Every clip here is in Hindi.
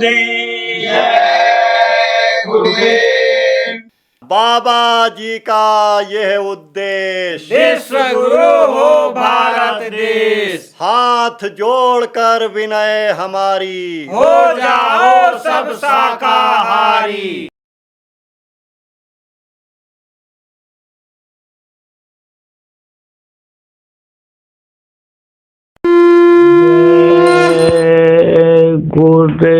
गुरुदेव, जय गुरुदेव। बाबा जी का यह उद्देश्य विश्व गुरु हो भारत देश, हाथ जोड़कर विनय हमारी हो जाओ सब शाकाहारी। गुरुदेव।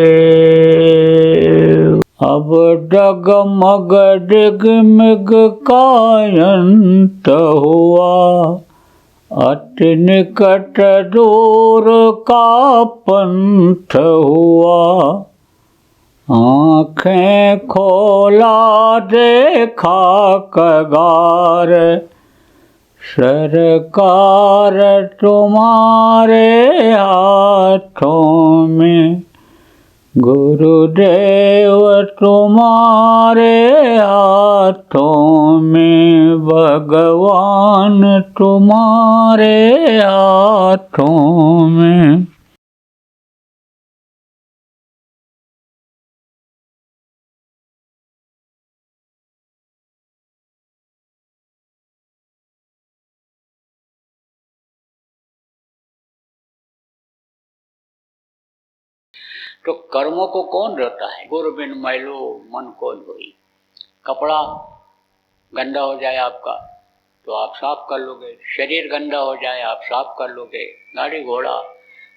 अब डगमग डिगमिग कायंत हुआ, अति निकट दूर का पंथ हुआ। आँखें खोला देखा कगार, सरकार तुम्हारे हाथों में, गुरुदेव तुम्हारे हाथों में, भगवान तुम्हारे हाथों में। तो कर्मों को कौन रहता है? गुरु बिन मैलो मन को धोई। कपड़ा गंदा हो जाए आपका तो आप साफ कर लोगे, शरीर गंदा हो जाए आप साफ कर लोगे, गाड़ी घोड़ा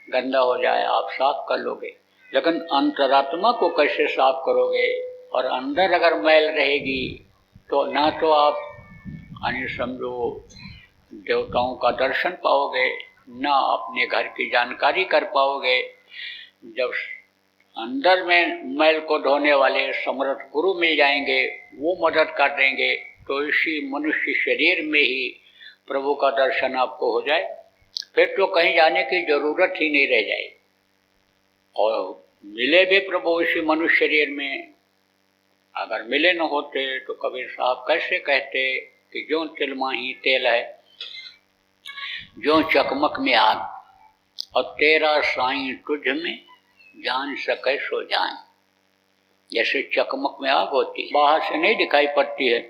गंदा हो जाए आप साफ कर लोगे, लेकिन अंतरात्मा को कैसे साफ करोगे? और अंदर अगर मैल रहेगी तो ना तो आप यानी समझो देवताओं का दर्शन पाओगे, ना अपने घर की जानकारी कर पाओगे। जब अंदर में मैल को धोने वाले समर्थ गुरु मिल जाएंगे, वो मदद कर देंगे, तो इसी मनुष्य शरीर में ही प्रभु का दर्शन आपको हो जाए, फिर तो कहीं जाने की जरूरत ही नहीं रह जाए। और मिले भी प्रभु इसी मनुष्य शरीर में, अगर मिले न होते तो कबीर साहब कैसे कहते कि जो तिल माही तेल है, जो चकमक में आग, और तेरा साईं तुझ में जान सके सो जान। जैसे चकमक में आग होती है, बाहर से नहीं दिखाई पड़ती है,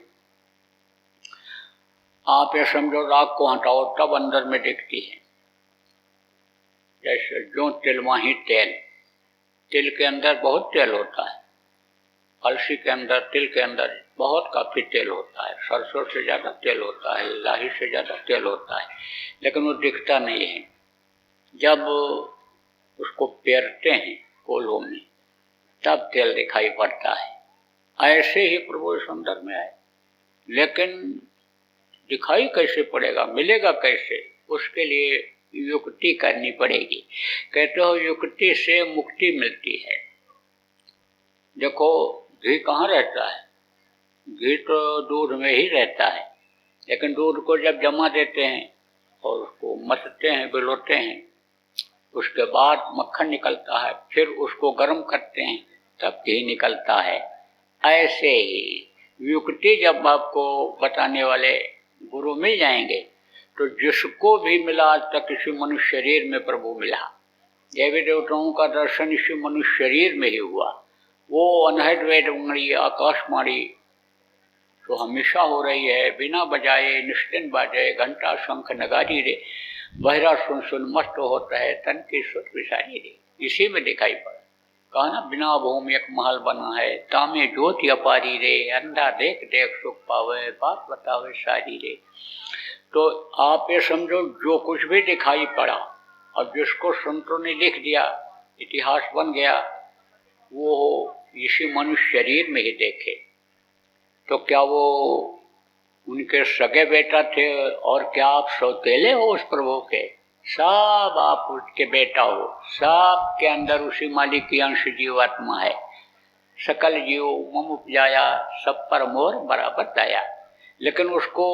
आप ये समझो राख को हटाओ तब अंदर में दिखती है। जैसे जो तिल माही तेल, तिल के अंदर बहुत तेल होता है, अलसी के अंदर, तिल के अंदर बहुत काफी तेल होता है, सरसों से ज्यादा तेल होता है, लाही से ज्यादा तेल होता है, लेकिन वो दिखता नहीं है। जब उसको पेरते हैं कोल्हों में तब तेल दिखाई पड़ता है। ऐसे ही प्रभु इस अंदर में आए, लेकिन दिखाई कैसे पड़ेगा, मिलेगा कैसे? उसके लिए युक्ति करनी पड़ेगी। कहते हो युक्ति से मुक्ति मिलती है। देखो घी कहाँ रहता है? घी तो दूध में ही रहता है, लेकिन दूध को जब जमा देते हैं और उसको मसलते हैं, बिलोते हैं, उसके बाद मक्खन निकलता है, फिर उसको गर्म करते हैं तब घी निकलता है। ऐसे ही युक्ति जब आपको बताने वाले गुरु मिल जाएंगे तो जिसको भी मिला, आज तक इसी मनुष्य शरीर में प्रभु मिला। देवी देवताओं का दर्शन इसी मनुष्य शरीर में ही हुआ। वो अनहद वेदवाणी आकाशवाणी तो हमेशा हो रही है, बिना बजाए निश्चिंत बाजे, घंटा शंख नगारी रे, बहरा सुन सुन मस्त होता है, तन की सुत विसारी रे। इसी में दिखाई पड़ा। कहा ना, बिना भूमि एक महल बना है, तामे ज्योति अपारी रे, अंधा देख देख सुख पावे, बात बतावे सारी रे। तो आप ये समझो जो कुछ भी दिखाई पड़ा और जिसको संतों ने लिख दिया, इतिहास बन गया, वो इसी मनुष्य शरीर में ही देखे। तो क्या वो उनके सगे बेटा थे? और क्या आप सौतेले हो उस प्रभु के? सब आप उसके बेटा हो, सब के अंदर उसी मालिक की अंश जीवात्मा है। सकल जीव मम उपजाया, सब पर मोर बराबर दया। लेकिन उसको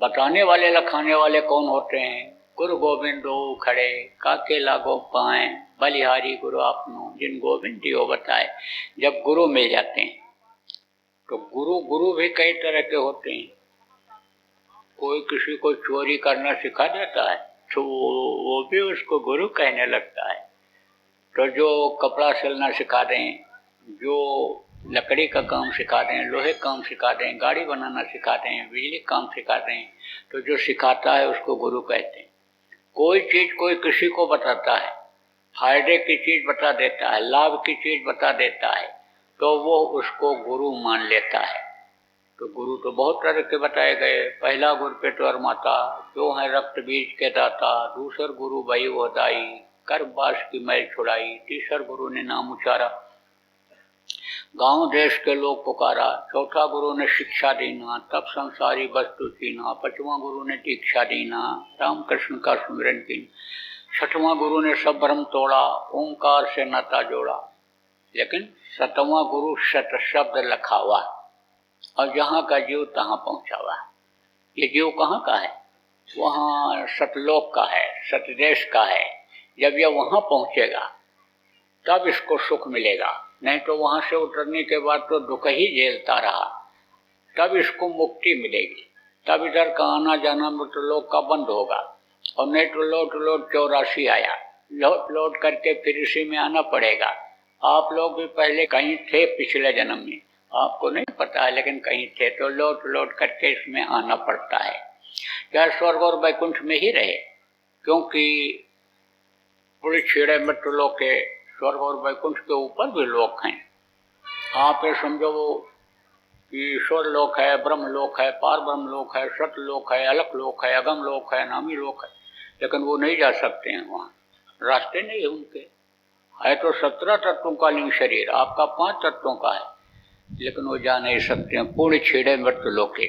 बताने वाले लखाने वाले कौन होते हैं? गुरु गोविंद दो खड़े, काके लागो पाए, बलिहारी गुरु आपनो, जिन गोविंद दियो बताए। जब गुरु मिल जाते हैं तो गुरु भी कई तरह के होते हैं। कोई किसी को चोरी करना सिखा देता है तो वो भी उसको गुरु कहने लगता है। तो जो कपड़ा सिलना सिखा दें, जो लकड़ी का काम सिखा दें, लोहे काम सिखा दें, गाड़ी बनाना सिखा दें, बिजली काम सिखा दें, तो जो सिखाता है उसको गुरु कहते हैं। कोई चीज़ कोई किसी को बताता है, फायदे की चीज़ बता देता है, लाभ की चीज़ बता देता है, तो वो उसको गुरु मान लेता है। तो गुरु तो बहुत तरह के बताए गए। पहला गुरु पेटवर माता, जो है रक्त बीज के दाता। दूसर गुरु भई वो दाई, कर बास की मैल छुड़ाई। तीसर गुरु ने नाम उचारा, गांव देश के लोग पुकारा। चौथा गुरु ने शिक्षा देना, तब संसारी वस्तु चीना। पांचवा गुरु ने दीक्षा देना, राम कृष्ण का सुमिरन की। छठवां गुरु ने सब भ्रम तोड़ा, ओंकार से नाता जोड़ा। लेकिन सतवां गुरु सत शब्द लखावा, और जहाँ का जीव तहाँ पहुँचावा। ये जीव कहाँ का है? वहाँ सतलोक का है, सतदेश का है। जब यह वहाँ पहुँचेगा तब इसको सुख मिलेगा, नहीं तो वहाँ से उतरने के बाद तो दुख ही झेलता रहा। तब इसको मुक्ति मिलेगी, तब इधर का आना जाना मृतलोक का बंद होगा। और नहीं तो लौट लौट 84 आया, लौट लौट करके फिर इसी में आना पड़ेगा। आप लोग भी पहले कहीं थे पिछले जन्म में, आपको नहीं पता है, लेकिन कहीं थे, तो लौट लौट करके इसमें आना पड़ता है। चाहे स्वर्ग और वैकुंठ में ही रहे, क्योंकि पूरे छेड़े मृतलोक के स्वर्ग और वैकुंठ के ऊपर भी लोक हैं। आप ये समझो कि ईश्वर लोक है, ब्रह्म लोक है, पार ब्रह्म लोक है, सत लोक है, अलक लोक है, अगम लोक है, नामी लोक है, लेकिन वो नहीं जा सकते हैं। वहाँ रास्ते नहीं है उनके। है तो 17 तत्वों का लिंग शरीर, आपका 5 तत्वों का है, लेकिन वो जा नहीं सकते हैं। पूर्ण छेड़े मृत्यु लोके।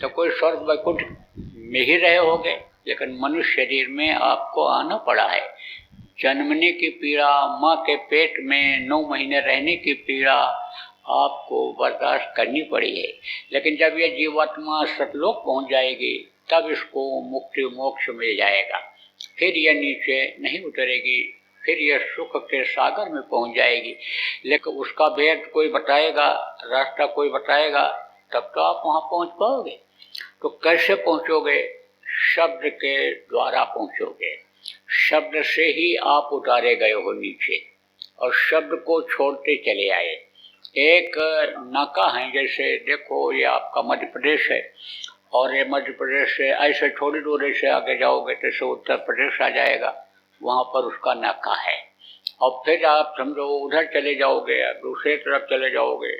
तो कोई स्वर्ग वैकुंठ में ही रहे होगे, लेकिन मनुष्य शरीर में आपको आना पड़ा है। जन्मने की पीड़ा, माँ के पेट में 9 महीने रहने की पीड़ा आपको बर्दाश्त करनी पड़ी है। लेकिन जब यह जीवात्मा सतलोक पहुँच जाएगी, तब इसको मुक्ति मोक्ष मिल जाएगा। फिर यह नीचे नहीं उतरेगी, फिर यह सुख के सागर में पहुँच जाएगी। लेकिन उसका भेद कोई बताएगा, रास्ता कोई बताएगा, तब तो आप वहाँ पहुँच पाओगे। तो कैसे पहुँचोगे? शब्द के द्वारा पहुँचोगे। शब्द से ही आप उतारे गए हो नीचे, और शब्द को छोड़ते चले आए। एक नाका है, जैसे देखो ये आपका मध्य प्रदेश है, और ये मध्य प्रदेश से ऐसे थोड़ी दूर से आगे जाओगे तो उत्तर प्रदेश आ जाएगा, वहाँ पर उसका नाका है। और फिर आप समझो उधर चले जाओगे, दूसरे तरफ चले जाओगे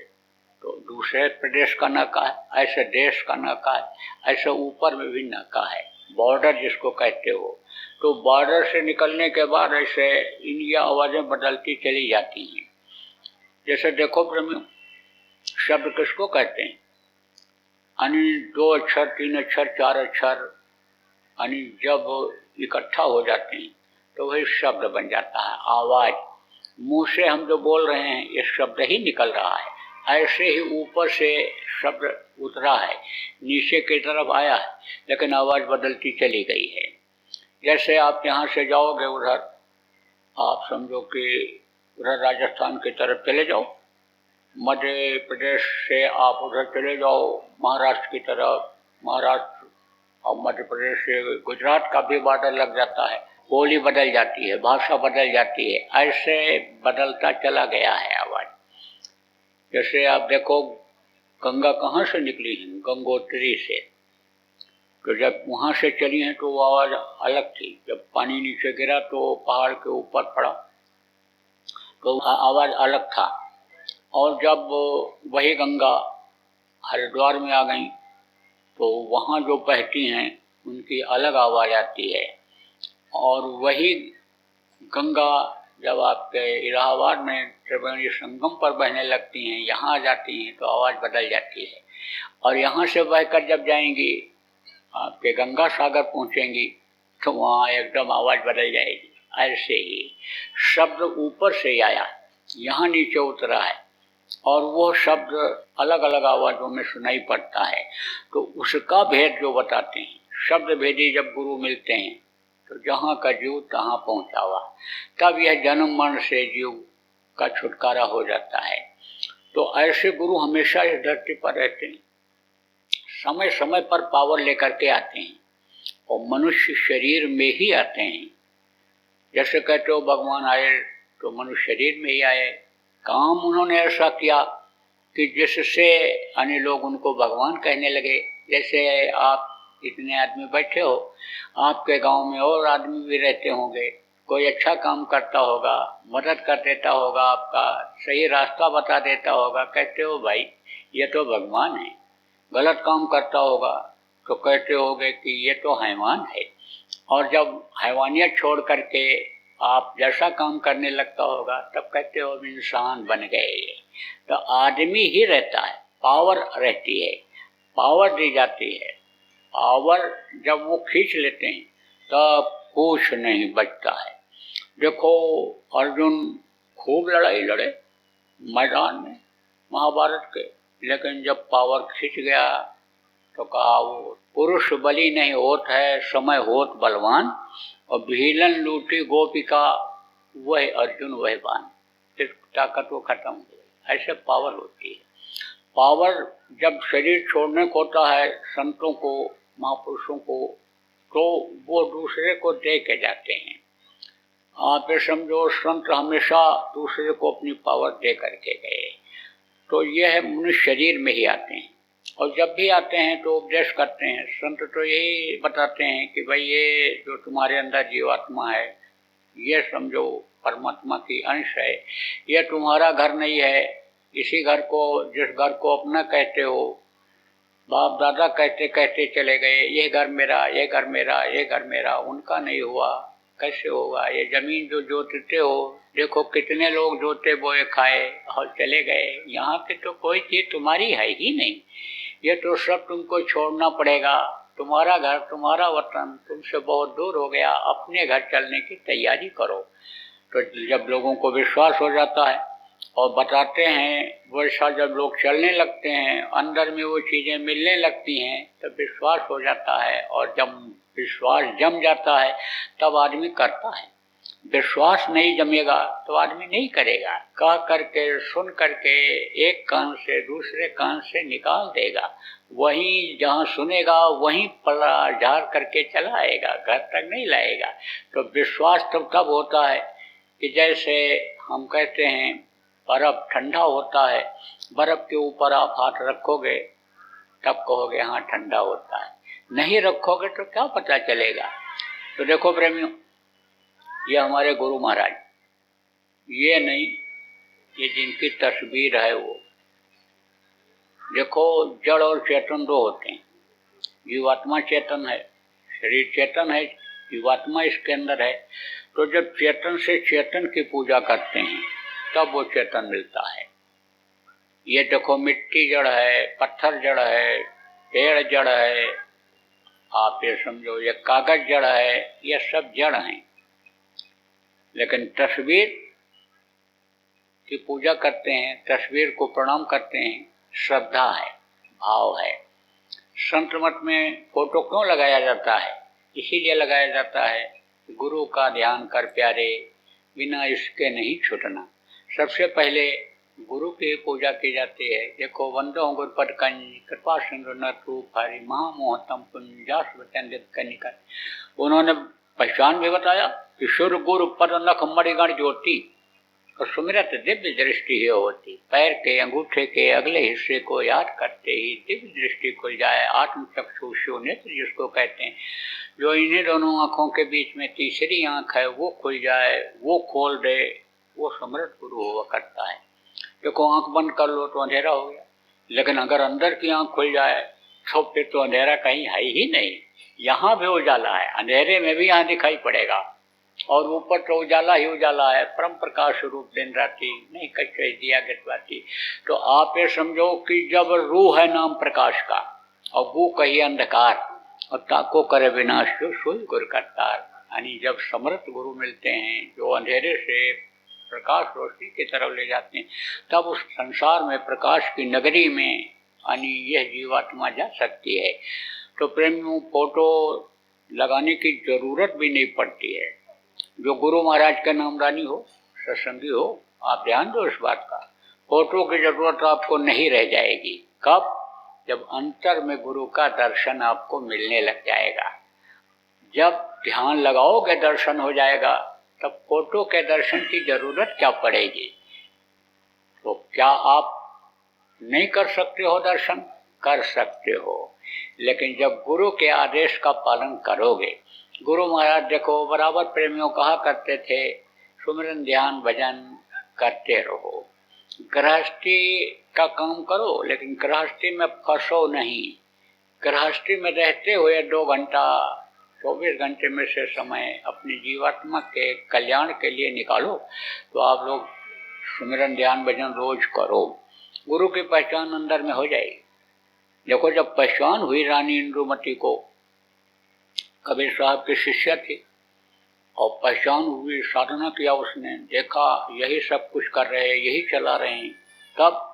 तो दूसरे प्रदेश का नाका है, ऐसे देश का नाका है, ऐसे ऊपर में भी नाका है, बॉर्डर जिसको कहते हो। तो बॉर्डर से निकलने के बाद ऐसे इनकी आवाज़ें बदलती चली जाती हैं। जैसे देखो प्रेमियों, शब्द किसको कहते हैं? यानी 2 अक्षर, 3 अक्षर, 4 अक्षर, यानी जब इकट्ठा हो जाते हैं तो वही शब्द बन जाता है। आवाज़, मुंह से हम जो बोल रहे हैं ये शब्द ही निकल रहा है। ऐसे ही ऊपर से शब्द उतरा है, नीचे की तरफ आया है, लेकिन आवाज़ बदलती चली गई है। जैसे आप यहाँ से जाओगे उधर, आप समझो कि उधर राजस्थान की तरफ चले जाओ, मध्य प्रदेश से आप उधर चले जाओ महाराष्ट्र की तरफ, महाराष्ट्र और मध्य प्रदेश से गुजरात का भी बॉर्डर लग जाता है। बोली बदल जाती है, भाषा बदल जाती है, ऐसे बदलता चला गया है आवाज़। जैसे आप देखो गंगा कहाँ से निकली है? गंगोत्री से। तो जब वहाँ से चली हैं तो वो आवाज़ अलग थी, जब पानी नीचे गिरा तो पहाड़ के ऊपर पड़ा तो आवाज़ अलग था। और जब वही गंगा हरिद्वार में आ गई तो वहाँ जो बहती हैं उनकी अलग आवाज़ आती है। और वही गंगा जब आपके इलाहाबाद में त्रिवेणी संगम पर बहने लगती हैं, यहाँ आ जाती हैं तो आवाज़ बदल जाती है। और यहाँ से बहकर जब जाएंगी आपके गंगा सागर पहुँचेंगी तो वहाँ एकदम आवाज़ बदल जाएगी। ऐसे ही शब्द ऊपर से आया, यहाँ नीचे उतरा है, और वो शब्द अलग अलग आवाज़ों में सुनाई पड़ता है। तो उसका भेद जो बताते हैं, शब्द भेदी जब गुरु मिलते हैं तो जहाँ का जीव तहाँ पहुँचावा। तब यह जन्म मरण से जीव का छुटकारा हो जाता है। तो ऐसे गुरु हमेशा इस धरती पर रहते हैं, समय समय पर पावर लेकर के आते हैं, और मनुष्य शरीर में ही आते हैं। जैसे कहते हो भगवान आए तो मनुष्य शरीर में ही आए। काम उन्होंने ऐसा किया कि जिससे अन्य लोग उनको भगवान कहने लगे। जैसे आप इतने आदमी बैठे हो, आपके गांव में और आदमी भी रहते होंगे, कोई अच्छा काम करता होगा, मदद कर देता होगा, आपका सही रास्ता बता देता होगा, कहते हो भाई ये तो भगवान है। गलत काम करता होगा तो कहते होगे कि ये तो हैवान है। और जब हैवानियत छोड़ करके आप जैसा काम करने लगता होगा तब कहते हो इंसान बन गए। तो आदमी ही रहता है, पावर रहती है, पावर दी जाती है। पावर जब वो खींच लेते हैं तब कुछ नहीं बचता है। देखो अर्जुन खूब लड़ाई लड़े मैदान में महाभारत के, लेकिन जब पावर खींच गया तो कहा वो पुरुष बलि नहीं होत है, समय होत बलवान, और भीलन लूटी गोपिका वह अर्जुन वह बान। फिर ताकत वो खत्म हो गई। ऐसे पावर होती है। पावर जब शरीर छोड़ने को होता है संतों को, महापुरुषों को, तो वो दूसरे को दे के जाते हैं। आप ये समझो संत हमेशा दूसरे को अपनी पावर दे करके गए। तो यह मनुष्य शरीर में ही आते हैं, और जब भी आते हैं तो उपदेश करते हैं। संत तो यही बताते हैं कि भाई ये जो तुम्हारे अंदर जीवात्मा है, ये समझो परमात्मा की अंश है, ये तुम्हारा घर नहीं है। इसी घर को, जिस घर को अपना कहते हो, बाप दादा कहते कहते चले गए, ये घर मेरा, ये घर मेरा, ये घर मेरा, उनका नहीं हुआ, कैसे होगा? ये जमीन जो जोतते हो, देखो कितने लोग जोते बोए खाए और चले गए। यहाँ पे तो कोई चीज तुम्हारी है ही नहीं। ये तो सब तुमको छोड़ना पड़ेगा। तुम्हारा घर, तुम्हारा वतन तुमसे बहुत दूर हो गया। अपने घर चलने की तैयारी करो। तो जब लोगों को विश्वास हो जाता है और बताते हैं, वैसा जब लोग चलने लगते हैं, अंदर में वो चीज़ें मिलने लगती हैं, तब विश्वास हो जाता है। और जब विश्वास जम जाता है तब आदमी करता है। विश्वास नहीं जमेगा तो आदमी नहीं करेगा। कह करके, सुन करके एक कान से दूसरे कान से निकाल देगा। वहीं जहाँ सुनेगा वहीं पला झाड़ करके चला आएगा, घर तक नहीं लाएगा। तो विश्वास तब होता है कि जैसे हम कहते हैं बर्फ ठंडा होता है, बर्फ के ऊपर आप हाथ रखोगे तब कहोगे हाँ ठंडा होता है, नहीं रखोगे तो क्या पता चलेगा। तो देखो प्रेमियों, ये हमारे गुरु महाराज, ये नहीं, ये जिनकी तस्वीर है वो देखो। जड़ और चेतन दो होते हैं। जीवात्मा चेतन है, शरीर चेतन है, जीवात्मा इसके अंदर है। तो जब चेतन से चेतन की पूजा करते हैं तब वो चेतन मिलता है। ये देखो मिट्टी जड़ है, पत्थर जड़ है, पेड़ जड़ है, आप ये समझो ये कागज जड़ है, ये सब जड़ हैं। लेकिन तस्वीर की पूजा करते हैं, तस्वीर को प्रणाम करते हैं, श्रद्धा है, भाव है। संत मत में फोटो क्यों लगाया जाता है? इसीलिए लगाया जाता है, गुरु का ध्यान कर प्यारे, बिना इसके नहीं छूटना। सबसे पहले गुरु की पूजा की जाती है। देखो वंदो गुरुपद कंज कृपा सिंधु नूप हरि महामोहतम पुंजास वचन कनिकर। उन्होंने पहचान भी बताया कि सुर गुरु पद नख मणिगण ज्योति और सुमिरत दिव्य दृष्टि ही होती। पैर के अंगूठे के अगले हिस्से को याद करते ही दिव्य दृष्टि खुल जाए। आत्म चक्षु नेत्र जिसको कहते हैं, जो इन्हीं दोनों आँखों के बीच में तीसरी आँख है वो खुल जाए, वो खोल दे, वो समृद्ध गुरु हुआ करता है। देखो आँख बंद कर लो तो अंधेरा हो गया, लेकिन अगर अंदर की आँख खुल जाए तो फिर तो अंधेरा कहीं है ही नहीं। यहाँ भी उजाला है, अंधेरे में भी यहाँ दिखाई पड़ेगा, और ऊपर तो उजाला ही उजाला है। परम प्रकाश रूप दिन राती नहीं कच्छ दिया गति। तो आप ये समझो कि जब रूह है नाम प्रकाश का और वो कही अंधकार, और ताको करे विनाश जो सोई गुरु करतार। यानी जब समर्थ गुरु मिलते हैं जो अंधेरे से प्रकाश रोशनी की तरफ ले जाते हैं, तब उस संसार में प्रकाश की नगरी में यानी यह जीवात्मा जा सकती है। तो प्रेमियों, फोटो लगाने की जरूरत भी नहीं पड़ती है। जो गुरु महाराज का नामदानी हो, सत्संगी हो, आप ध्यान दो इस बात का, फोटो की जरूरत आपको नहीं रह जाएगी। कब? जब अंतर में गुरु का दर्शन आपको मिलने लग जाएगा। जब ध्यान लगाओगे दर्शन हो जाएगा, तब फोटो के दर्शन की जरूरत क्या पड़ेगी? तो क्या आप नहीं कर सकते हो दर्शन? कर सकते हो, लेकिन जब गुरु के आदेश का पालन करोगे। गुरु महाराज देखो बराबर प्रेमियों कहा करते थे, सुमिरन ध्यान भजन करते रहो, गृहस्थी का काम करो, लेकिन गृहस्थी में फंसो नहीं। गृहस्थी में रहते हुए 2 घंटा 24 घंटे में से समय अपनी जीवात्मा के कल्याण के लिए निकालो। तो आप लोग सुमिरन ध्यान भजन रोज करो, गुरु की पहचान अंदर में हो जाएगी। देखो जब पहचान हुई रानी इंद्रुमती को, कबीर साहब की शिष्य थी, और पहचान हुई, साधना किया उसने, देखा यही सब कुछ कर रहे हैं, यही चला रहे हैं, तब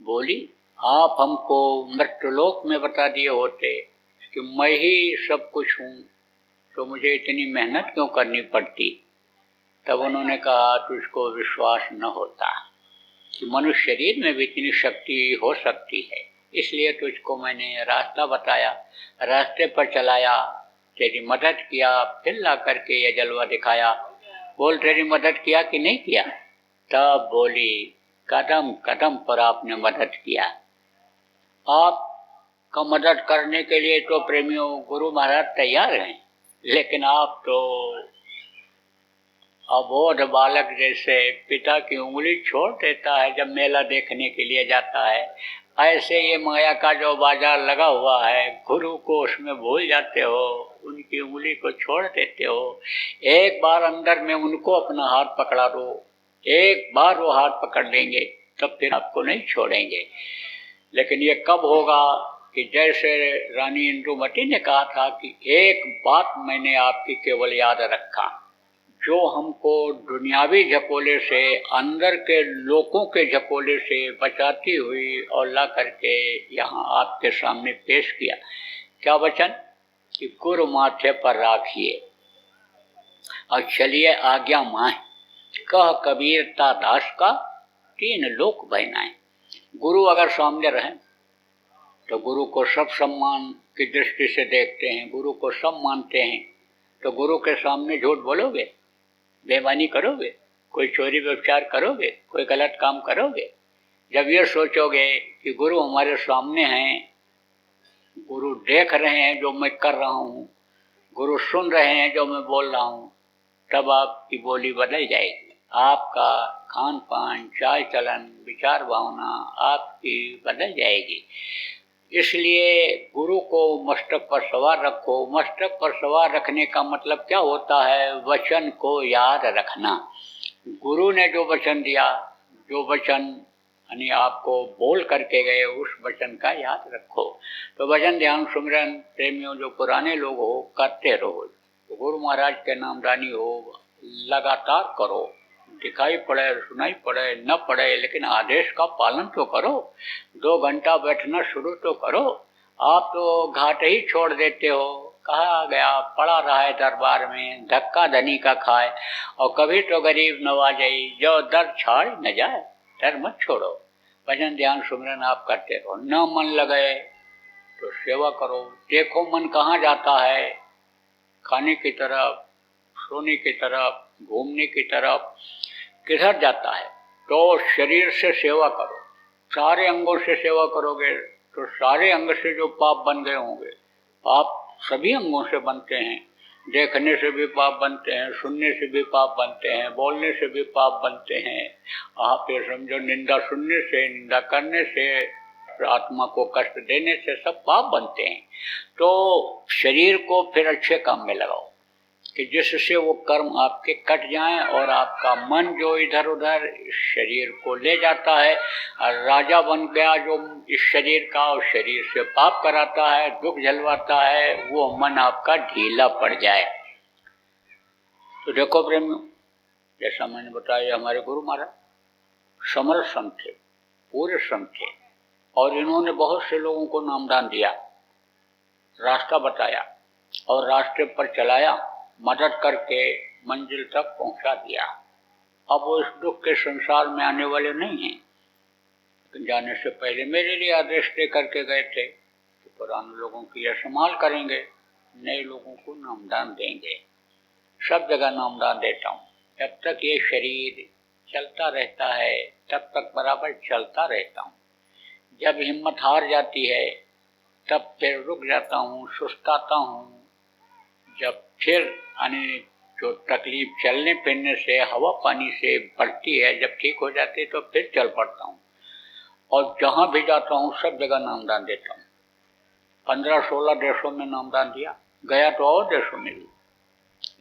बोली आप हमको मृत्युलोक में बता दिए होते कि मैं ही सब कुछ हूँ, तो मुझे इतनी मेहनत क्यों करनी पड़ती। तब उन्होंने कहा तुझको विश्वास न होता कि मनुष्य शरीर में भी इतनी शक्ति हो सकती है, इसलिए तुझको मैंने रास्ता बताया, रास्ते पर चलाया, तेरी मदद किया, फिर ला करके ये जलवा दिखाया। बोल तेरी मदद किया कि नहीं किया? तब बोली कदम कदम पर आपने मदद किया। आपका मदद करने के लिए तो प्रेमियों गुरु महाराज तैयार हैं, लेकिन आप तो अबोध बालक जैसे पिता की उंगली छोड़ देता है जब मेला देखने के लिए जाता है, ऐसे ये माया का जो बाजार लगा हुआ है, गुरु को उसमें भूल जाते हो, उनकी उंगली को छोड़ देते हो। एक बार अंदर में उनको अपना हाथ पकड़ा दो, एक बार वो हाथ पकड़ लेंगे तब फिर आपको नहीं छोड़ेंगे। लेकिन ये कब होगा कि जैसे रानी इंद्रुमती ने कहा था कि एक बात मैंने आपकी केवल याद रखा, जो हमको दुनियावी झकोले से, अंदर के लोगों के झकोले से बचाती हुई और ला करके यहाँ आपके सामने पेश किया। क्या वचन? कि गुरु माथे पर राखिए और चलिए आज्ञा माए, कह कबीरता दास का 3 लोक बहनाएं। गुरु अगर सामने रहें तो गुरु को सब सम्मान की दृष्टि से देखते हैं, गुरु को सब मानते हैं, तो गुरु के सामने झूठ बोलोगे, बेईमानी करोगे, कोई चोरी व्यभिचार करोगे, कोई गलत काम करोगे? जब ये सोचोगे कि गुरु हमारे सामने हैं, गुरु देख रहे हैं जो मैं कर रहा हूँ, गुरु सुन रहे हैं जो मैं बोल रहा हूँ, तब आपकी बोली बदल जाएगी, आपका खान पान, चाल चलन, विचार भावना आपकी बदल जाएगी। इसलिए गुरु को मस्तक पर सवार रखो। मस्तक पर सवार रखने का मतलब क्या होता है? वचन को याद रखना। गुरु ने जो वचन दिया, जो वचन यानी आपको बोल करके गए, उस वचन का याद रखो। तो भजन ध्यान सुमिरन प्रेमियों जो पुराने लोग हो करते रहो, तो गुरु महाराज के नामदानी हो, लगातार करो, दिखाई पड़े सुनाई पड़े न पड़े, लेकिन आदेश का पालन तो करो। 2 घंटा बैठना शुरू तो करो। आप तो घाट ही छोड़ देते हो, कहा गया पड़ा रहा है दरबार में, धक्का धनी का खाए, और कभी तो गरीब नवाजाई, जो दर छाड़ न जाए, डर मत छोड़ो। भजन ध्यान सुमिरन आप करते रहो। न मन लगे तो सेवा करो। देखो मन कहाँ जाता है, खाने की तरफ, सोने की तरफ, घूमने की तरफ, किधर जाता है? तो शरीर से सेवा करो, सारे अंगों से सेवा करोगे तो सारे अंग से जो पाप बन गए होंगे, पाप सभी अंगों से बनते हैं, देखने से भी पाप बनते हैं, सुनने से भी पाप बनते हैं, बोलने से भी पाप बनते हैं। आप ये समझो निंदा सुनने से, निंदा करने से, आत्मा को कष्ट देने से सब पाप बनते हैं। तो शरीर को फिर अच्छे काम में लगाओ कि जिससे वो कर्म आपके कट जाएं और आपका मन जो इधर उधर इस शरीर को ले जाता है और राजा बन गया जो इस शरीर का, और शरीर से पाप कराता है, दुख झलवाता है, वो मन आपका ढीला पड़ जाए। तो देखो प्रेमियों, जैसा मैंने बताया हमारे गुरु महाराज समर्थ संत थे, पूरे संत थे, और इन्होंने बहुत से लोगों को नामदान दिया, रास्ता बताया और रास्ते पर चलाया, मदद करके मंजिल तक पहुंचा दिया। अब वो इस दुख के संसार में आने वाले नहीं हैं, लेकिन जाने से पहले मेरे लिए आदेश दे करके गए थे कि पुराने लोगों की यह संभाल करेंगे, नए लोगों को नामदान देंगे। सब जगह नामदान देता हूँ, जब तक ये शरीर चलता रहता है तब तक बराबर चलता रहता हूँ। जब हिम्मत हार जाती है तब फिर रुक जाता हूँ, सुस्ताता हूँ। जब फिर यानी जो तकलीफ चलने फिरने से, हवा पानी से बढ़ती है, जब ठीक हो जाती है तो फिर चल पड़ता हूँ। और जहाँ भी जाता हूँ सब जगह नामदान देता हूँ। 15-16 देशों में नामदान दिया, गया तो और देशों में भी,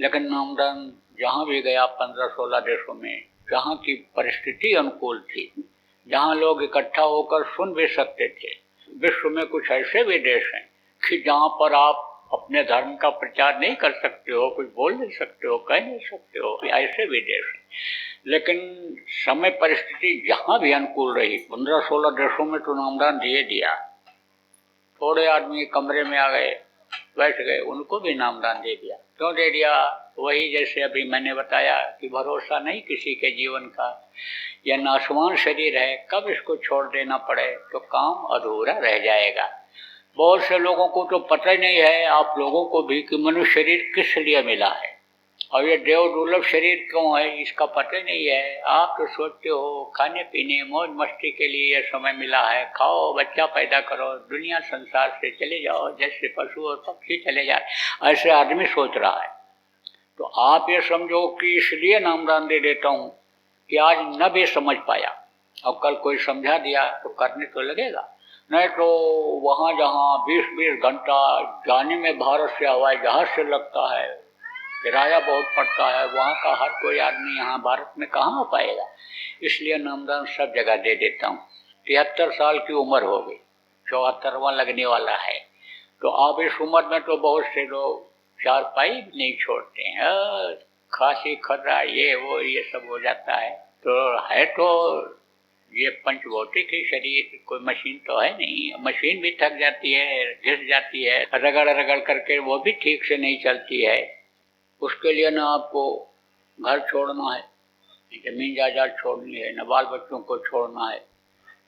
लेकिन नामदान जहाँ भी गया 15-16 देशों में, जहाँ की परिस्थिति अनुकूल थी, जहाँ लोग इकट्ठा होकर सुन भी सकते थे। विश्व में कुछ ऐसे भी देश हैं कि जहाँ पर आप अपने धर्म का प्रचार नहीं कर सकते हो, कुछ बोल नहीं सकते हो, कह नहीं सकते हो, ऐसे भी देश हैं। लेकिन समय परिस्थिति जहाँ भी अनुकूल रही, 15-16 देशों में तो नामदान दिया। थोड़े आदमी कमरे में आ गए, बैठ गए, उनको भी नामदान दे दिया। क्यों दे दिया? वही जैसे अभी मैंने बताया कि भरोसा नहीं किसी के जीवन का। यह नाशवान शरीर है, कब इसको छोड़ देना पड़े तो काम अधूरा रह जाएगा। बहुत से लोगों को तो पता ही नहीं है, आप लोगों को भी, कि मनुष्य शरीर किस लिए मिला है और ये देव दुर्लभ शरीर क्यों है, इसका पता ही नहीं है। आप तो सोचते हो खाने पीने मौज मस्ती के लिए ये समय मिला है, खाओ, बच्चा पैदा करो, दुनिया संसार से चले जाओ, जैसे पशु और पक्षी चले जाए, ऐसे आदमी सोच रहा है। तो आप ये समझो कि इसलिए नामदान दे देता हूँ कि आज न भी समझ पाया और कल कोई समझा दिया तो करने तो लगेगा, नहीं तो वहाँ जहाँ 20-20 घंटा जाने में भारत से हवाई जहाज से लगता है, किराया बहुत पड़ता है, वहाँ का हर कोई आदमी यहाँ भारत में कहाँ आ पाएगा। इसलिए नामदान सब जगह दे देता हूँ। 73 साल की उम्र हो गई, 74वां लगने वाला है। तो अब इस उम्र में तो बहुत से लोग चारपाई नहीं छोड़ते हैं, खांसी खर्रा ये वो ये सब हो जाता है। तो ये पंचभौतिक ही शरीर, कोई मशीन तो है नहीं। मशीन भी थक जाती है, घिस जाती है, रगड़ रगड़ करके वो भी ठीक से नहीं चलती है। उसके लिए ना आपको घर छोड़ना है, जमीन जायदाद छोड़नी है, न बाल बच्चों को छोड़ना है।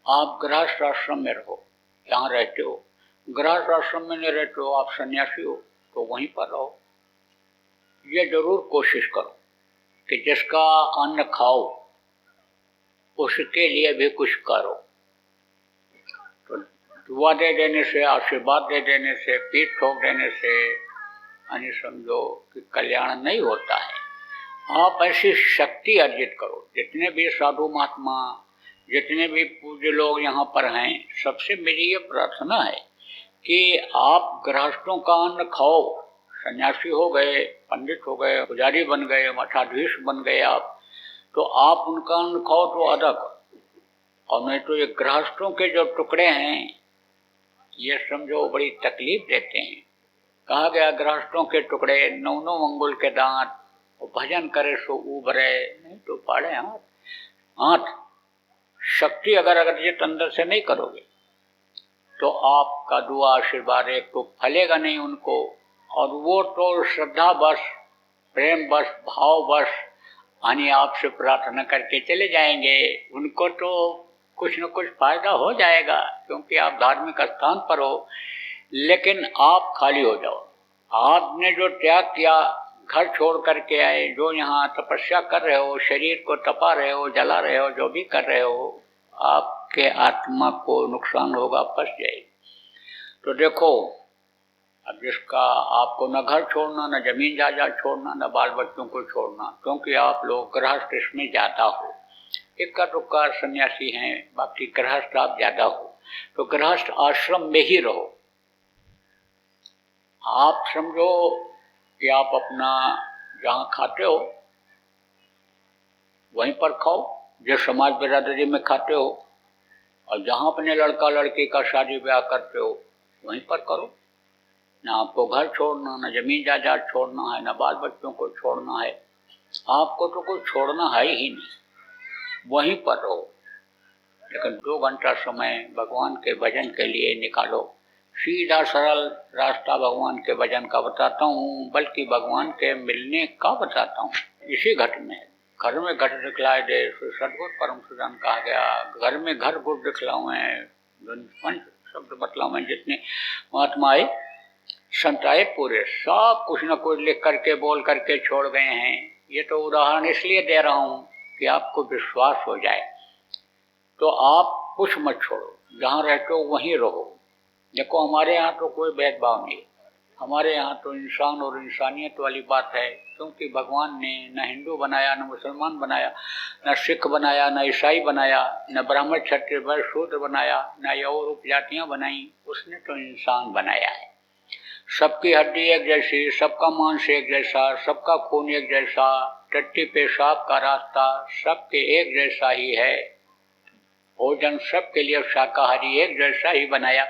आप गृहस्थ आश्रम में रहो, जहाँ रहते हो। गृहस्थ आश्रम में नहीं रहते हो, आप सन्यासी हो, तो वहीं पर रहो। ये जरूर कोशिश करो कि जिसका अन्न खाओ उसके लिए भी कुछ करो। तो दुआ दे देने से, आशीर्वाद दे देने से, पीठ ठोक देने से यानी समझो कि कल्याण नहीं होता है। आप ऐसी शक्ति अर्जित करो। जितने भी साधु महात्मा, जितने भी पूज्य लोग यहाँ पर हैं, सबसे मेरी ये प्रार्थना है कि आप गृहस्थों का अन्न खाओ। सन्यासी हो गए, पंडित हो गए, पुजारी बन गए, मठाधीश बन गए आप, तो आप उनका अन्न खाओ तो अधिक। और नहीं तो ये गृहस्थों के जो टुकड़े हैं, ये समझो बड़ी तकलीफ देते हैं। कहा गया गृहस्थों के टुकड़े 9 अंगुल के दांत, भजन करे सो उभरे, नहीं तो पाड़े हाथ। शक्ति अगर अर्जित अंदर से नहीं करोगे तो आपका दुआ आशीर्वाद एक तो फलेगा नहीं उनको, और वो तो श्रद्धा बस, प्रेम बस, भाव बस यानी आपसे प्रार्थना करके चले जाएंगे। उनको तो कुछ न कुछ फायदा हो जाएगा क्योंकि आप धार्मिक स्थान पर हो, लेकिन आप खाली हो जाओ। आपने जो त्याग किया, घर छोड़ करके आए, जो यहाँ तपस्या कर रहे हो, शरीर को तपा रहे हो, जला रहे हो, जो भी कर रहे हो, आपके आत्मा को नुकसान होगा, फंस जाएगी। तो देखो, अब जिसका आपको न घर छोड़ना, न जमीन जायदाद छोड़ना, न बाल बच्चों को छोड़ना, क्योंकि आप लोग गृहस्थ इसमें ज्यादा हो। इक्का दुक्का सन्यासी हैं, बाकी गृहस्थ आप ज्यादा हो, तो गृहस्थ आश्रम में ही रहो। आप समझो कि आप अपना जहाँ खाते हो वहीं पर खाओ, जो समाज बिरादरी में खाते हो, और जहाँ अपने लड़का लड़की का शादी ब्याह करते हो वहीं पर करो। न आपको घर छोड़ना, न जमीन जायदाद छोड़ना है, न बाल बच्चों को छोड़ना है। आपको तो कुछ छोड़ना है ही नहीं, वहीं पर रहो। लेकिन 2 घंटा समय भगवान के भजन के लिए निकालो। सीधा सरल रास्ता भगवान के भजन का बताता हूँ, बल्कि भगवान के मिलने का बताता हूँ। इसी घट में, घर में घट दिखलाए दे, सदगुरु परम सुजान कहा गया। घर में घर गुड़ दिखलावे, पंच शब्द बतलावे। जितने महात्मा आए, संत आए, पूरे सब कुछ न कुछ लिख करके बोल करके छोड़ गए हैं। ये तो उदाहरण इसलिए दे रहा हूँ कि आपको विश्वास हो जाए। तो आप कुछ मत छोड़ो, जहाँ रहते हो वहीं रहो। देखो हमारे यहाँ तो कोई भेदभाव नहीं, हमारे यहाँ तो इंसान और इंसानियत वाली बात है, क्योंकि भगवान ने न हिंदू बनाया, न मुसलमान बनाया, न सिख बनाया, न ईसाई बनाया, न ब्राह्मण क्षत्रिय वैश्य शूद्र बनाया, न ये और उपजातियाँ बनाई। उसने तो इंसान बनाया है। सबकी हड्डी एक जैसी, सबका मांस एक जैसा, सबका खून एक जैसा, टट्टी पेशाब का रास्ता सबके एक जैसा ही है। भोजन सबके लिए शाकाहारी एक जैसा ही बनाया।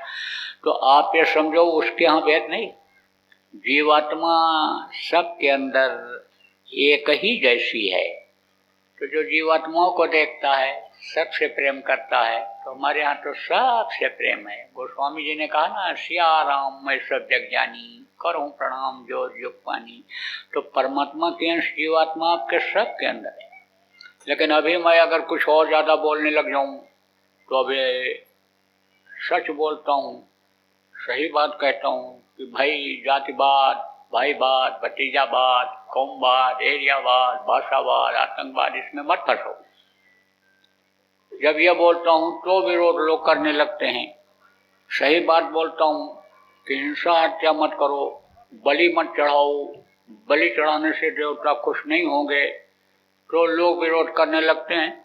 तो आप ये समझो उसके यहाँ भेद नहीं। जीवात्मा सबके अंदर एक ही जैसी है। तो जो जीवात्माओं को देखता है, सबसे प्रेम करता है, तो हमारे यहाँ तो सबसे प्रेम है। गोस्वामी जी ने कहा ना, सिया राम मैं सब जग जानी, करूँ प्रणाम जो युग पानी। तो परमात्मा के अंश जीवात्मा आपके सबके अंदर है। लेकिन अभी मैं अगर कुछ और ज़्यादा बोलने लग जाऊँ तो अभी सच बोलता हूँ, सही बात कहता हूँ कि भाई जातिवाद, भाईवाद, भतीजावाद, कौमवाद, एरियावाद, भाषावाद, आतंकवाद, इसमें मत फंसो। जब यह बोलता हूँ तो विरोध लोग करने लगते हैं। सही बात बोलता हूँ कि हिंसा हत्या मत करो, बलि मत चढ़ाओ, बलि चढ़ाने से देवता खुश नहीं होंगे, तो लोग विरोध करने लगते हैं।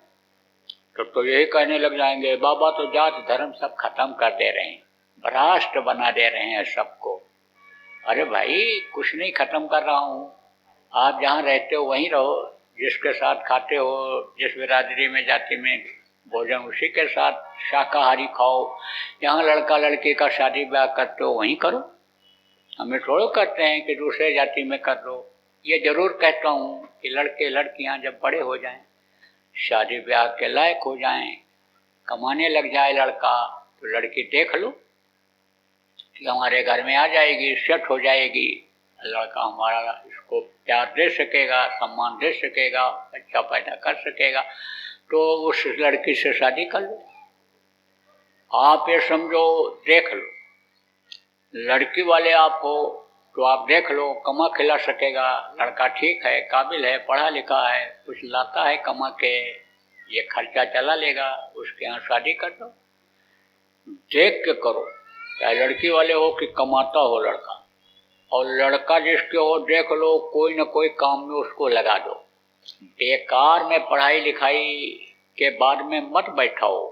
तो यही कहने लग जाएंगे बाबा तो जात धर्म सब खत्म कर दे रहे हैं, भ्रष्ट बना दे रहे हैं सबको। अरे भाई कुछ नहीं खत्म कर रहा हूँ, आप जहाँ रहते हो वहीं रहो, जिसके साथ खाते हो, जिस बिरादरी में जाति में भोजन उसी के साथ शाकाहारी खाओ। यहाँ लड़का लड़की का शादी ब्याह करते हो वहीं करो। हमें थोड़ा कहते हैं कि दूसरे जाति में कर लो। ये जरूर कहता हूँ कि लड़के लड़कियाँ जब बड़े हो जाएं, शादी ब्याह के लायक हो जाएं, कमाने लग जाए लड़का, तो लड़की देख लो कि हमारे घर में आ जाएगी, सेट हो जाएगी, लड़का हमारा इसको प्यार दे सकेगा, सम्मान दे सकेगा, बच्चा पैदा कर सकेगा, तो उस लड़की से शादी कर लो। आप ये समझो, देख लो, लड़की वाले आप हो तो आप देख लो, कमा खिला सकेगा, लड़का ठीक है, काबिल है, पढ़ा लिखा है, कुछ लाता है कमा के, ये खर्चा चला लेगा, उसके यहाँ शादी कर दो। देख के करो, चाहे लड़की वाले हो कि कमाता हो लड़का। और लड़का जिसके हो देख लो, कोई न कोई काम में उसको लगा दो। बेकार में पढ़ाई लिखाई के बाद में मत बैठाओ।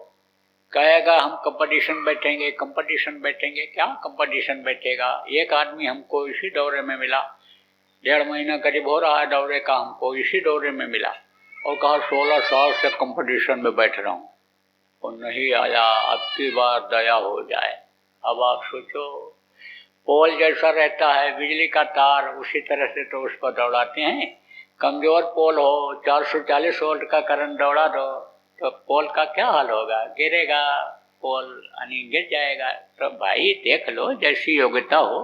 कहेगा हम कंपटीशन बैठेंगे, कंपटीशन बैठेंगे, क्या कंपटीशन बैठेगा। एक आदमी हमको इसी दौरे में मिला, 1.5 महीना करीब हो रहा है दौरे का, हमको इसी दौरे में मिला और कहा 16 साल से कंपटीशन में बैठ रहा हूँ और नहीं आया, अब की बार दया हो जाए। अब आप सोचो, पोल जैसा रहता है बिजली का तार, उसी तरह से तो उस पर दौड़ाते हैं। कमजोर पोल हो, 440 वोल्ट का करंट दौड़ा दो तो पोल का क्या हाल होगा, गिरेगा पोल, यानी गिर जाएगा। तो भाई देख लो, जैसी योग्यता हो,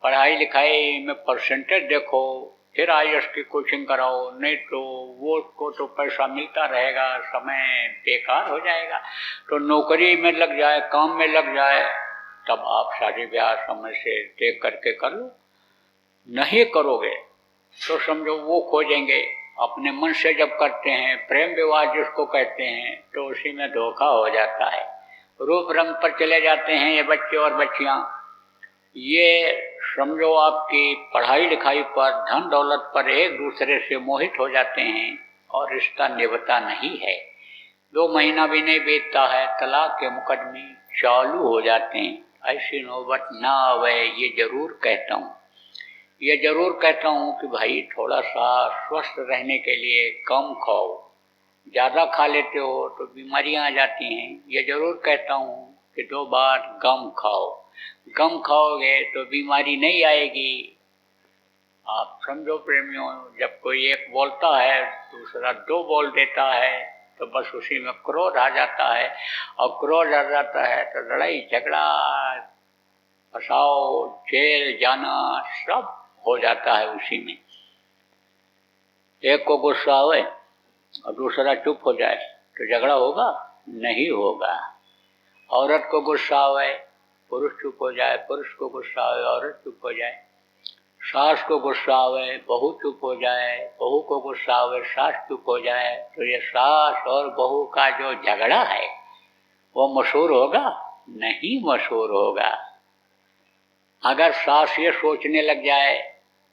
पढ़ाई लिखाई में परसेंटेज देखो, फिर IAS की कोचिंग कराओ, नहीं तो वो को तो पैसा मिलता रहेगा, समय बेकार हो जाएगा। तो नौकरी में लग जाए, काम में लग जाए, तब आप शादी ब्याह समय से देख करके कर लो। नहीं करोगे तो समझो वो खोजेंगे। अपने मन से जब करते हैं, प्रेम विवाह जिसको कहते हैं, तो उसी में धोखा हो जाता है। रूप रंग पर चले जाते हैं ये बच्चे और बच्चियां। ये समझो आपकी पढ़ाई लिखाई पर, धन दौलत पर एक दूसरे से मोहित हो जाते हैं और रिश्ता निभता नहीं है। 2 महीना भी नहीं बीतता है, तलाक के मुकदमे चालू हो जाते हैं। ऐसी नौबत ना आवे, ये जरूर कहता हूँ। ये जरूर कहता हूँ कि भाई थोड़ा सा स्वस्थ रहने के लिए कम खाओ। ज़्यादा खा लेते हो तो बीमारियाँ आ जाती हैं। ये जरूर कहता हूँ कि 2 बार कम खाओ। कम खाओगे तो बीमारी नहीं आएगी। आप समझो प्रेमियों, जब कोई एक बोलता है दूसरा 2 बोल देता है तो बस उसी में क्रोध आ जाता है, और क्रोध आ जाता है तो लड़ाई झगड़ा, फसाओ, जेल जाना सब हो जाता है उसी में। एक को गुस्सा आए और दूसरा चुप हो जाए तो झगड़ा होगा? नहीं होगा। औरत को गुस्सा आए, पुरुष चुप हो जाए, पुरुष को गुस्सा आए, औरत चुप हो जाए, सास को गुस्सा आवे बहू चुप हो जाए, बहू को गुस्सा आवे सास चुप हो जाए, तो ये सास और बहू का जो झगड़ा है वो मशहूर होगा? नहीं मशहूर होगा। अगर सास ये सोचने लग जाए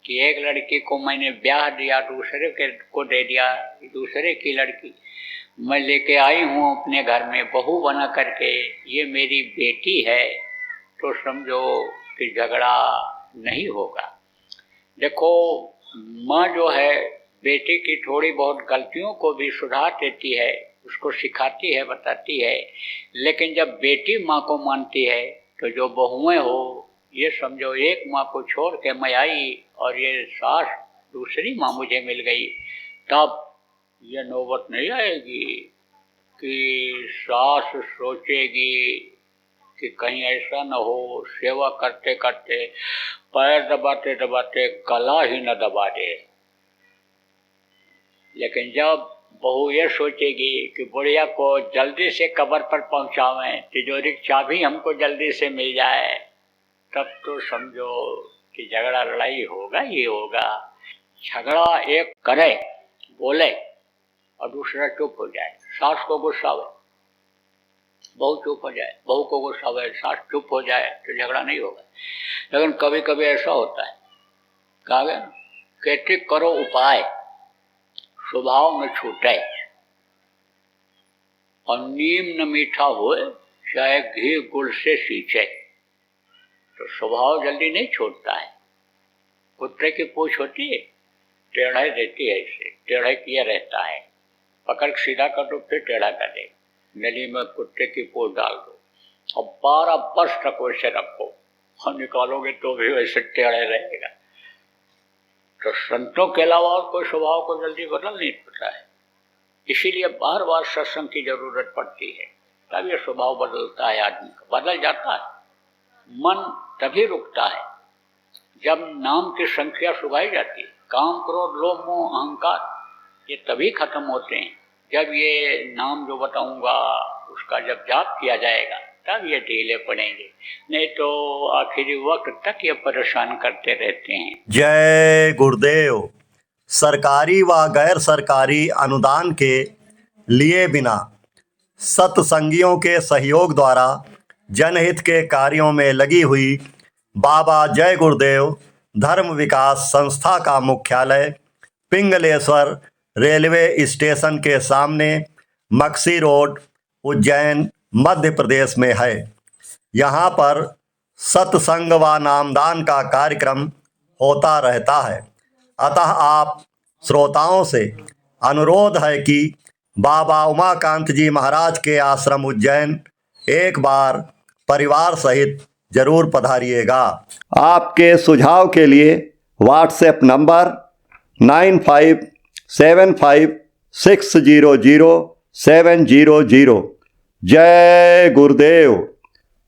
कि एक लड़की को मैंने ब्याह दिया, दूसरे के को दे दिया, दूसरे की लड़की मैं लेके आई हूँ अपने घर में बहू बना करके, ये मेरी बेटी है, तो समझो कि झगड़ा नहीं होगा। देखो, माँ जो है बेटी की थोड़ी बहुत गलतियों को भी सुधार देती है, उसको सिखाती है, बताती है, लेकिन जब बेटी माँ को मानती है तो जो बहुएं हो, ये समझो एक माँ को छोड़ के मैं आई और ये सास दूसरी माँ मुझे मिल गई, तब ये नौबत नहीं आएगी कि सास सोचेगी कि कहीं ऐसा न हो सेवा करते करते पैर दबाते दबाते गला ही न दबा दे। लेकिन जब बहू ये सोचेगी कि बुढ़िया को जल्दी से कब्र पर पहुंचावें, तिजोरी की चाबी हमको जल्दी से मिल जाए, तब तो समझो कि झगड़ा लड़ाई होगा ही होगा। झगड़ा एक करे बोले और दूसरा चुप हो जाए, सास को गुस्सा आवे बहू चुप हो जाए, बहू को गुस्सा आवे सास चुप हो जाए, तो झगड़ा नहीं होगा। लेकिन कभी कभी ऐसा होता है, कहा गया कहते करो उपाय स्वभाव न छूटे, और नीम न मीठा होए चाहे घी गुड़ से सींचे, तो स्वभाव जल्दी नहीं छूटता है। कुत्ते की पूंछ होती है, टेढ़ा देती है, इसे टेढ़ा किया रहता है, पकड़ सीधा कर दो फिर टेढ़ा कर दे, नली में कुत्ते की पूंछ डाल दो और 12 वर्ष तक वैसे रखो और निकालोगे तो भी वैसे टेढ़े रहेगा। तो संतों के अलावा और कोई स्वभाव को जल्दी बदल नहीं सकता है, इसीलिए बार बार सत्संग की जरूरत पड़ती है, तब ये स्वभाव बदलता है, आदमी का बदल जाता है। मन तभी रुकता है जब नाम की संख्या सुगाई जाती है। काम क्रोध लोभ मोह अहंकार ये तभी खत्म होते हैं जब ये नाम जो बताऊंगा उसका जब जाप किया जाएगा, तब ये ढीले पड़ेंगे, नहीं तो आखिरी वक्त तक ये परेशान करते रहते हैं। जय गुरुदेव। सरकारी व गैर सरकारी अनुदान के लिए बिना सत्संगियों के सहयोग द्वारा जनहित के कार्यों में लगी हुई बाबा जय गुरुदेव धर्म विकास संस्था का मुख्यालय पिंगलेश्वर रेलवे स्टेशन के सामने मक्सी रोड उज्जैन मध्य प्रदेश में है। यहाँ पर सत्संग व नामदान का कार्यक्रम होता रहता है, अतः आप श्रोताओं से अनुरोध है कि बाबा उमाकांत जी महाराज के आश्रम उज्जैन एक बार परिवार सहित जरूर पधारिएगा। आपके सुझाव के लिए व्हाट्सएप नंबर 9575600700। जय गुरुदेव,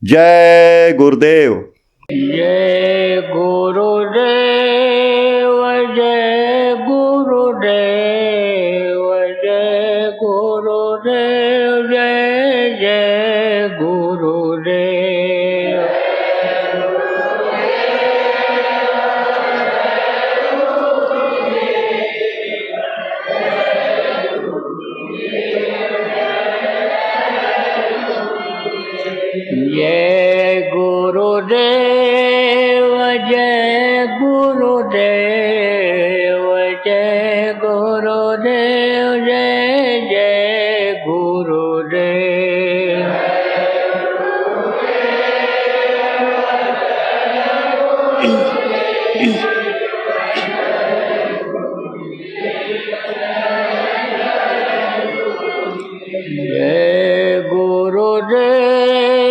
जय गुरुदेव। जय गुरुदेव, जय गुरुदेव, जय गुरुदेव, जय जय गुरुदेव। जय गुरुदेव, जय गुरुदेव, जय गुरुदेव, जय जय गुरुदेव। जय गुरुदेव,